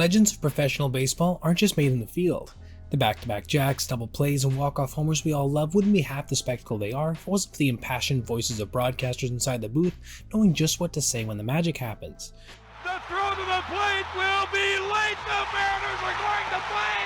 Legends of professional baseball aren't just made in the field. The back-to-back jacks, double plays, and walk-off homers we all love wouldn't be half the spectacle they are if it wasn't for the impassioned voices of broadcasters inside the booth knowing just what to say when the magic happens. The throw to the plate will be late. The Mariners are going to play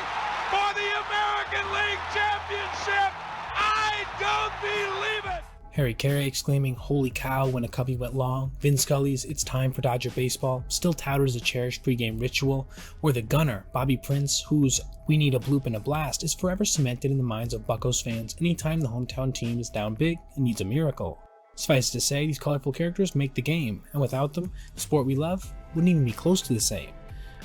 for the American League Championship. I don't believe it. Harry Carey exclaiming, "Holy cow," when a covey went long, Vin Scully's "It's time for Dodger baseball," still touted as a cherished pregame ritual, or the gunner, Bobby Prince, whose "We need a bloop and a blast" is forever cemented in the minds of Buccos fans anytime the hometown team is down big and needs a miracle. Suffice to say, these colorful characters make the game, and without them, the sport we love wouldn't even be close to the same.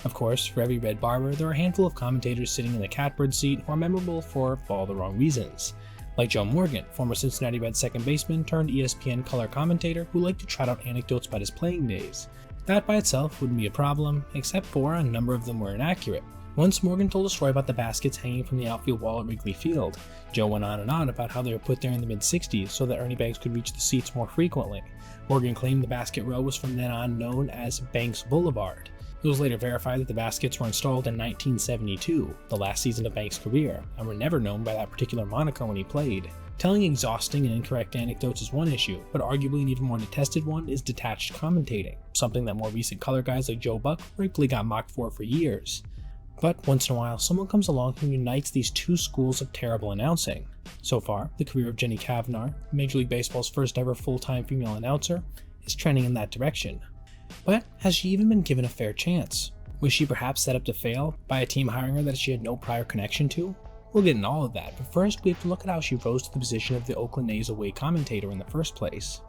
Of course, for every red barber, there are a handful of commentators sitting in the catbird seat who are memorable for all the wrong reasons. Like Joe Morgan, former Cincinnati Reds second baseman turned ESPN color commentator who liked to trot out anecdotes about his playing days. That by itself wouldn't be a problem, except for a number of them were inaccurate. Once Morgan told a story about the baskets hanging from the outfield wall at Wrigley Field. Joe went on and on about how they were put there in the mid-60s so that Ernie Banks could reach the seats more frequently. Morgan claimed the basket row was from then on known as Banks Boulevard. It was later verified that the baskets were installed in 1972, the last season of Banks' career, and were never known by that particular moniker when he played. Telling exhausting and incorrect anecdotes is one issue, but arguably an even more detested one is detached commentating, something that more recent color guys like Joe Buck rightfully got mocked for years. But once in a while, someone comes along who unites these two schools of terrible announcing. So far, the career of Jenny Cavnar, Major League Baseball's first ever full-time female announcer, is trending in that direction. But has she even been given a fair chance? Was she perhaps set up to fail by a team hiring her that she had no prior connection to? We'll get into all of that, but first we have to look at how she rose to the position of the Oakland A's away commentator in the first place.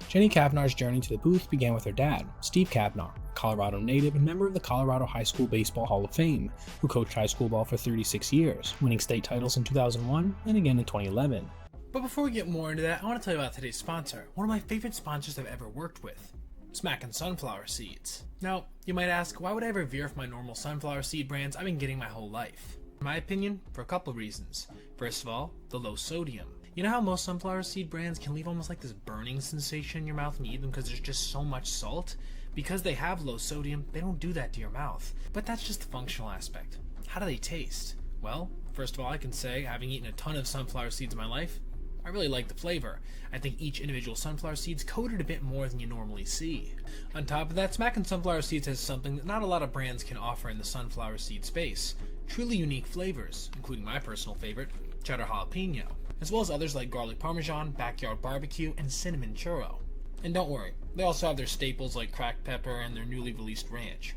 Jenny Cavnar's journey to the booth began with her dad, Steve Cavnar, a Colorado native and member of the Colorado High School Baseball Hall of Fame, who coached high school ball for 36 years, winning state titles in 2001 and again in 2011. But before we get more into that, I want to tell you about today's sponsor, one of my favorite sponsors I've ever worked with. Smackin' Sunflower Seeds. Now, you might ask, why would I ever veer from my normal sunflower seed brands I've been getting my whole life? In my opinion, for a couple of reasons. First of all, the low sodium. You know how most sunflower seed brands can leave almost like this burning sensation in your mouth when you eat them because there's just so much salt? Because they have low sodium, they don't do that to your mouth. But that's just the functional aspect. How do they taste? Well, first of all, I can say, having eaten a ton of sunflower seeds in my life, I really like the flavor. I think each individual sunflower seed's coated a bit more than you normally see. On top of that, Smackin' Sunflower Seeds has something that not a lot of brands can offer in the sunflower seed space. Truly unique flavors, including my personal favorite, cheddar jalapeno, as well as others like garlic parmesan, backyard barbecue, and cinnamon churro. And don't worry, they also have their staples like cracked pepper and their newly released ranch.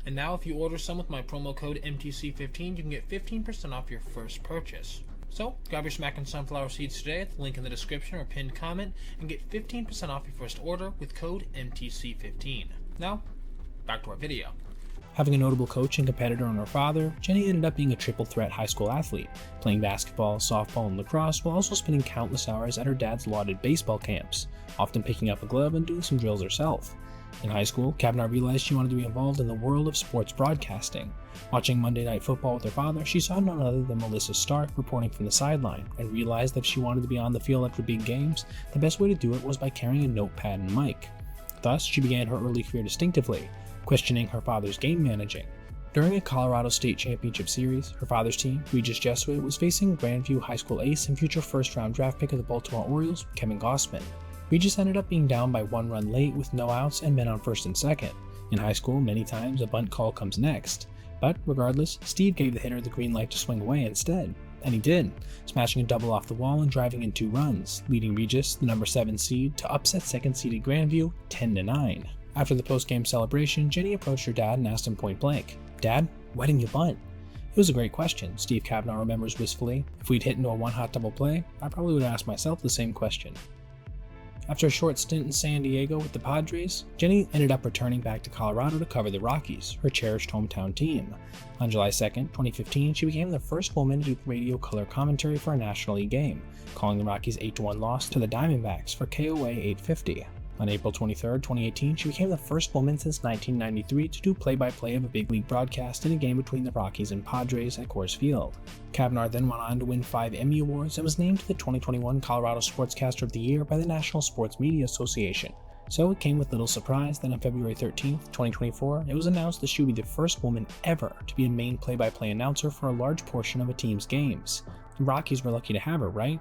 And now if you order some with my promo code MTC15, you can get 15% off your first purchase. So, grab your Smackin' Sunflower Seeds today at the link in the description or pinned comment and get 15% off your first order with code MTC15. Now, back to our video. Having a notable coach and competitor in her father, Jenny ended up being a triple threat high school athlete, playing basketball, softball, and lacrosse while also spending countless hours at her dad's lauded baseball camps, often picking up a glove and doing some drills herself. In high school, Cavnar realized she wanted to be involved in the world of sports broadcasting. Watching Monday Night Football with her father, she saw none other than Melissa Stark reporting from the sideline and realized that if she wanted to be on the field after big games, the best way to do it was by carrying a notepad and mic. Thus, she began her early career distinctively, questioning her father's game managing. During a Colorado State Championship Series, her father's team, Regis Jesuit, was facing Grandview High School ace and future first-round draft pick of the Baltimore Orioles, Kevin Gossman. Regis ended up being down by one run late with no outs and men on first and second. In high school, many times a bunt call comes next. But regardless, Steve gave the hitter the green light to swing away instead. And he did, smashing a double off the wall and driving in 2 runs, leading Regis, the number 7 seed, to upset second-seeded Grandview 10-9. After the post-game celebration, Jenny approached her dad and asked him point blank, "Dad, why didn't you bunt?" It was a great question, Steve Cavnar remembers wistfully. If we'd hit into a one-hot double play, I probably would have asked myself the same question. After a short stint in San Diego with the Padres, Jenny ended up returning back to Colorado to cover the Rockies, her cherished hometown team. On July 2nd, 2015, she became the first woman to do radio color commentary for a National League game, calling the Rockies' 8-1 loss to the Diamondbacks for KOA 850. On April 23, 2018, she became the first woman since 1993 to do play-by-play of a big league broadcast in a game between the Rockies and Padres at Coors Field. Cavnar then went on to win 5 Emmy Awards and was named the 2021 Colorado Sportscaster of the Year by the National Sports Media Association. So it came with little surprise that on February 13th, 2024, it was announced that she would be the first woman ever to be a main play-by-play announcer for a large portion of a team's games. The Rockies were lucky to have her, right?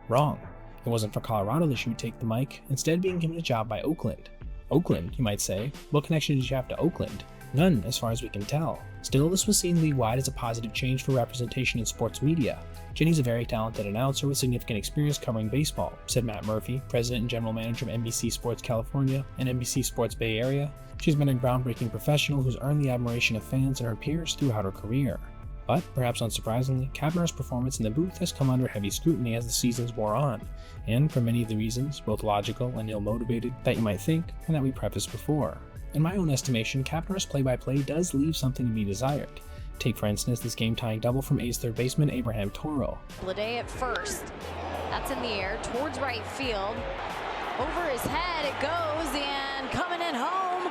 Wrong. It wasn't for Colorado that she would take the mic, instead being given a job by Oakland. Oakland, you might say. What connection did you have to Oakland? None, as far as we can tell. Still, this was seen league-wide as a positive change for representation in sports media. Jenny's a very talented announcer with significant experience covering baseball, said Matt Murphy, president and general manager of NBC Sports California and NBC Sports Bay Area. She's been a groundbreaking professional who's earned the admiration of fans and her peers throughout her career. But, perhaps unsurprisingly, Kavanagh's performance in the booth has come under heavy scrutiny as the seasons wore on, and for many of the reasons, both logical and ill-motivated, that you might think, and that we prefaced before. In my own estimation, Kavanaugh's play-by-play does leave something to be desired. Take, for instance, this game-tying double from A's third baseman Abraham Toro. Lede at first. That's in the air, towards right field. Over his head it goes, and coming in home.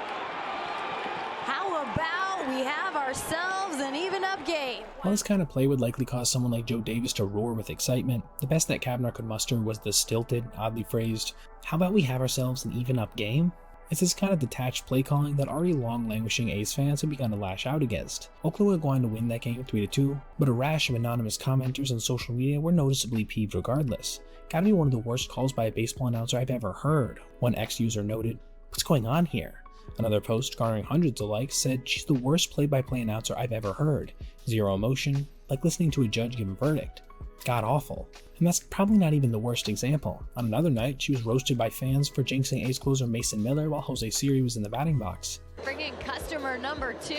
How about we have ourselves an even-up game? While this kind of play would likely cause someone like Joe Davis to roar with excitement, the best that Kavanaugh could muster was the stilted, oddly phrased, "How about we have ourselves an even-up game?" It's this kind of detached play calling that already long languishing A's fans have begun to lash out against. Oakland would go on to win that game 3-2, but a rash of anonymous commenters on social media were noticeably peeved regardless. Gotta be one of the worst calls by a baseball announcer I've ever heard, one ex-user noted. What's going on here? Another post, garnering hundreds of likes, said she's the worst play-by-play announcer I've ever heard. Zero emotion, like listening to a judge give a verdict. God awful. And that's probably not even the worst example. On another night, she was roasted by fans for jinxing A's closer Mason Miller while Jose Siri was in the batting box. Bring in customer number 2.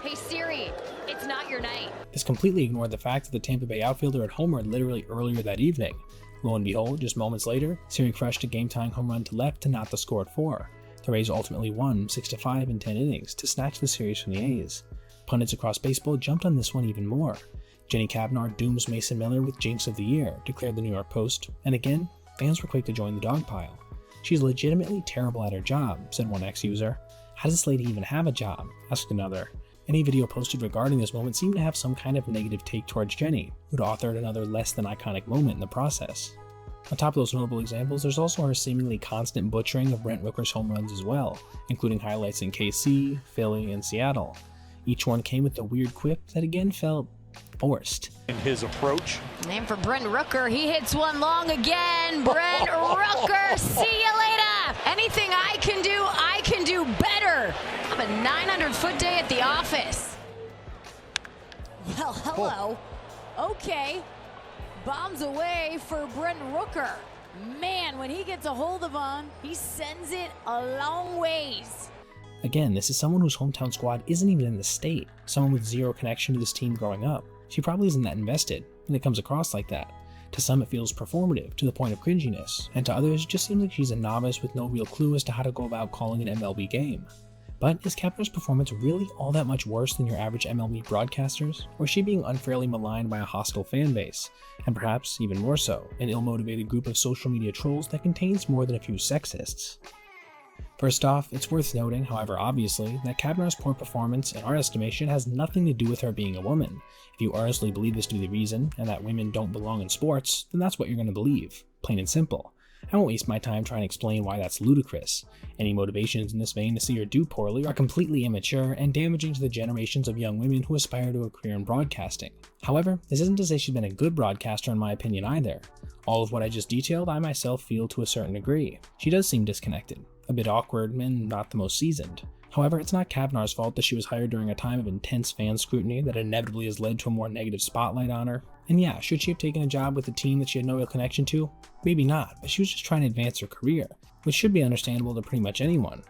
Hey Siri, it's not your night. This completely ignored the fact that the Tampa Bay outfielder had homered literally earlier that evening. Lo and behold, just moments later, Siri crushed a game-tying home run to left to knot the score at 4. The Rays ultimately won 6-5 in 10 innings to snatch the series from the A's. Pundits across baseball jumped on this one even more. Jenny Kavanaugh dooms Mason Miller with Jinx of the Year, declared the New York Post, and again, fans were quick to join the dog pile. She's legitimately terrible at her job, said one ex-user. How does this lady even have a job? Asked another. Any video posted regarding this moment seemed to have some kind of negative take towards Jenny, who'd authored another less than iconic moment in the process. On top of those notable examples, there's also her seemingly constant butchering of Brent Rooker's home runs as well, including highlights in KC, Philly, and Seattle. Each one came with a weird quip that again felt forced. In his approach. And for Brent Rooker, he hits one long again. Brent Rooker, see you later. Anything I can do better. I'm a 900-foot day at the office. Well, hello. Okay. Bombs away for Brent Rooker. Man, when he gets a hold of one, he sends it a long ways. Again, this is someone whose hometown squad isn't even in the state, someone with zero connection to this team growing up. She probably isn't that invested, and it comes across like that. To some it feels performative, to the point of cringiness, and to others it just seems like she's a novice with no real clue as to how to go about calling an MLB game. But is Kavanaugh's performance really all that much worse than your average MLB broadcasters? Or is she being unfairly maligned by a hostile fan base? And perhaps, even more so, an ill-motivated group of social media trolls that contains more than a few sexists? First off, it's worth noting, however obviously, that Kavanaugh's poor performance, in our estimation, has nothing to do with her being a woman. If you earnestly believe this to be the reason, and that women don't belong in sports, then that's what you're going to believe. Plain and simple. I won't waste my time trying to explain why that's ludicrous. Any motivations in this vein to see her do poorly are completely immature and damaging to the generations of young women who aspire to a career in broadcasting. However, this isn't to say she's been a good broadcaster in my opinion either. All of what I just detailed I myself feel to a certain degree. She does seem disconnected, a bit awkward, and not the most seasoned. However, it's not Kavanaugh's fault that she was hired during a time of intense fan scrutiny that inevitably has led to a more negative spotlight on her. And yeah, should she have taken a job with a team that she had no real connection to? Maybe not, but she was just trying to advance her career, which should be understandable to pretty much anyone.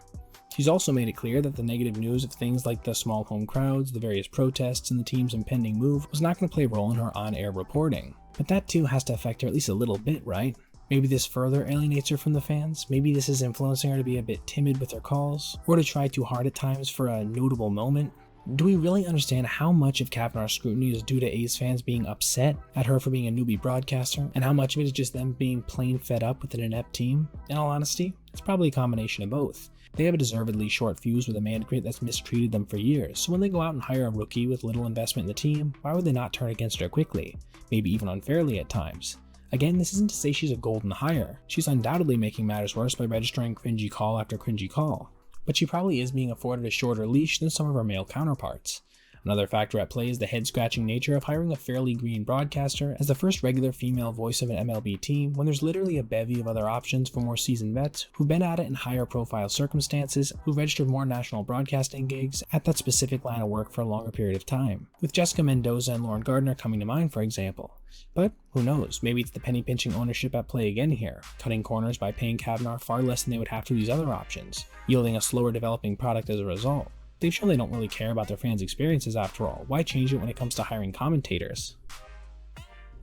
She's also made it clear that the negative news of things like the small home crowds, the various protests, and the team's impending move was not going to play a role in her on-air reporting. But that too has to affect her at least a little bit, right? Maybe this further alienates her from the fans, maybe this is influencing her to be a bit timid with her calls, or to try too hard at times for a notable moment. Do we really understand how much of Kavanaugh's scrutiny is due to A's fans being upset at her for being a newbie broadcaster, and how much of it is just them being plain fed up with an inept team? In all honesty, it's probably a combination of both. They have a deservedly short fuse with a mandate that's mistreated them for years, so when they go out and hire a rookie with little investment in the team, why would they not turn against her quickly? Maybe even unfairly at times. Again, this isn't to say she's a golden hire. She's undoubtedly making matters worse by registering cringy call after cringy call. But she probably is being afforded a shorter leash than some of her male counterparts. Another factor at play is the head-scratching nature of hiring a fairly green broadcaster as the first regular female voice of an MLB team when there's literally a bevy of other options for more seasoned vets who've been at it in higher profile circumstances, who've registered more national broadcasting gigs at that specific line of work for a longer period of time, with Jessica Mendoza and Lauren Gardner coming to mind, for example. But who knows, maybe it's the penny-pinching ownership at play again here, cutting corners by paying Kavanaugh far less than they would have to these other options, yielding a slower developing product as a result. They've shown they don't really care about their fans' experiences after all. Why change it when it comes to hiring commentators?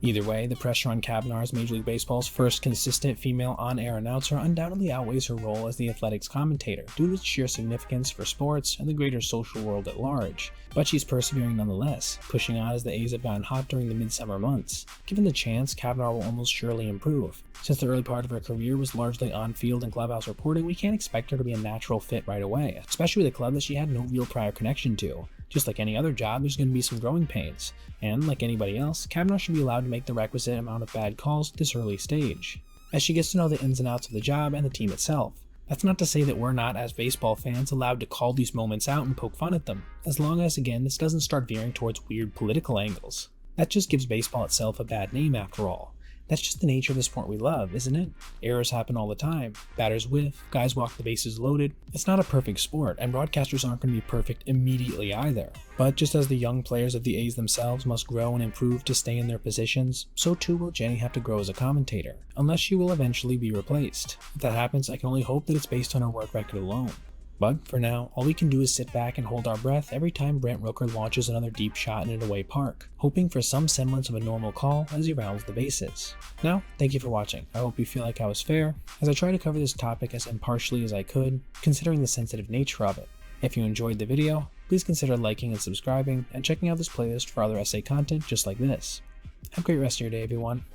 Either way, the pressure on Kavanaugh as Major League Baseball's first consistent female on-air announcer undoubtedly outweighs her role as the Athletics commentator due to its sheer significance for sports and the greater social world at large. But she's persevering nonetheless, pushing on as the A's have gotten hot during the midsummer months. Given the chance, Kavanaugh will almost surely improve. Since the early part of her career was largely on-field and clubhouse reporting, we can't expect her to be a natural fit right away, especially with a club that she had no real prior connection to. Just like any other job, there's going to be some growing pains, and like anybody else, Kavanaugh should be allowed to make the requisite amount of bad calls at this early stage, as she gets to know the ins and outs of the job and the team itself. That's not to say that we're not, as baseball fans, allowed to call these moments out and poke fun at them, as long as, again, this doesn't start veering towards weird political angles. That just gives baseball itself a bad name after all. That's just the nature of the sport we love, isn't it? Errors happen all the time. Batters whiff, guys walk the bases loaded. It's not a perfect sport, and broadcasters aren't going to be perfect immediately either. But just as the young players of the A's themselves must grow and improve to stay in their positions, so too will Jenny have to grow as a commentator, unless she will eventually be replaced. If that happens, I can only hope that it's based on her work record alone. But for now, all we can do is sit back and hold our breath every time Brent Rooker launches another deep shot in an away park, hoping for some semblance of a normal call as he rounds the bases. Now, thank you for watching. I hope you feel like I was fair, as I try to cover this topic as impartially as I could, considering the sensitive nature of it. If you enjoyed the video, please consider liking and subscribing, and checking out this playlist for other essay content just like this. Have a great rest of your day, everyone.